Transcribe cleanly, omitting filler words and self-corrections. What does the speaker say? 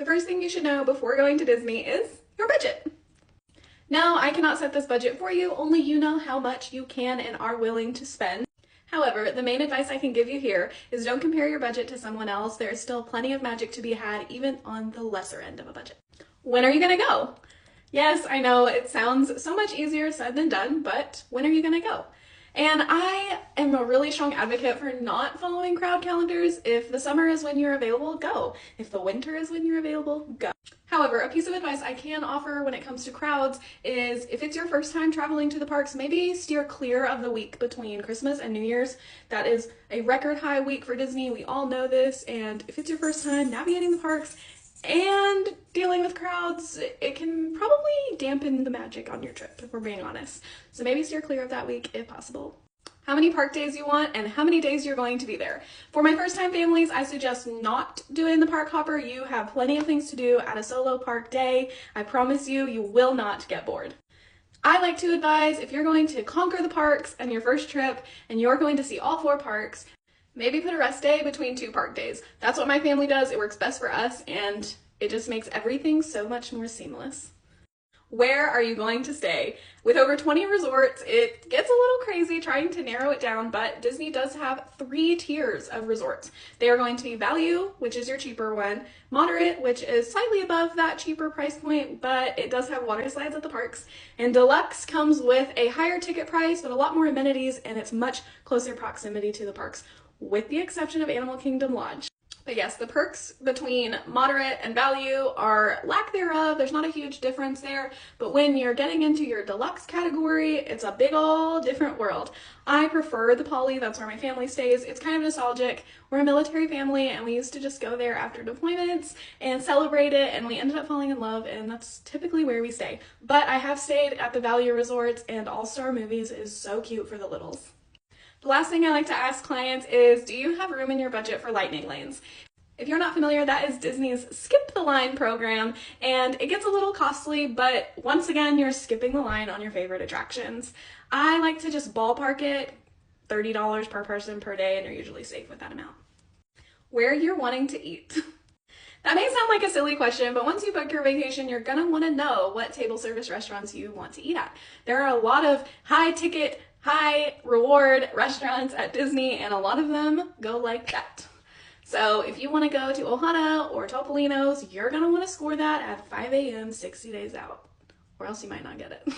the first thing you should know before going to Disney is your budget. Now, I cannot set this budget for you, only you know how much you can and are willing to spend. However, the main advice I can give you here is don't compare your budget to someone else. There is still plenty of magic to be had, even on the lesser end of a budget. When are you gonna go? Yes, I know it sounds so much easier said than done, but when are you gonna go? And I am a really strong advocate for not following crowd calendars. If the summer is when you're available, go. If the winter is when you're available, go. However, a piece of advice I can offer when it comes to crowds is if it's your first time traveling to the parks, maybe steer clear of the week between Christmas and New Year's. That is a record high week for Disney. We all know this. And if it's your first time navigating the parks and dealing with crowds, it can probably dampen the magic on your trip, if we're being honest. So maybe steer clear of that week if possible. How many park days you want and how many days you're going to be there. For my first time families, I suggest not doing the park hopper. You have plenty of things to do at a solo park day. I promise you, you will not get bored. I like to advise if you're going to conquer the parks and your first trip and you're going to see all 4 parks, maybe put a rest day between 2 park days. That's what my family does. It works best for us and it just makes everything so much more seamless. Where are you going to stay? With over 20 resorts, it gets a little crazy trying to narrow it down, but Disney does have 3 tiers of resorts. They are going to be value, which is your cheaper one, moderate, which is slightly above that cheaper price point, but it does have water slides at the parks, and deluxe comes with a higher ticket price, but a lot more amenities, and it's much closer proximity to the parks, with the exception of Animal Kingdom Lodge. But yes, the perks between moderate and value are lack thereof. There's not a huge difference there, but when you're getting into your deluxe category, it's a big ol' different world. I prefer the Poly, that's where my family stays. It's kind of nostalgic. We're a military family and we used to just go there after deployments and celebrate it, and we ended up falling in love, and that's typically where we stay. But I have stayed at the value resorts, and All-Star Movies is so cute for the littles. The last thing I like to ask clients is, do you have room in your budget for lightning lanes? If you're not familiar, that is Disney's Skip the Line program, and it gets a little costly, but once again, you're skipping the line on your favorite attractions. I like to just ballpark it, $30 per person per day, and you're usually safe with that amount. Where you're wanting to eat. That may sound like a silly question, but once you book your vacation, you're gonna wanna know what table service restaurants you want to eat at. There are a lot of high ticket, high reward restaurants at Disney, and a lot of them go like that. So if you want to go to Ohana or Topolino's, you're going to want to score that at 5 a.m. 60 days out, or else you might not get it.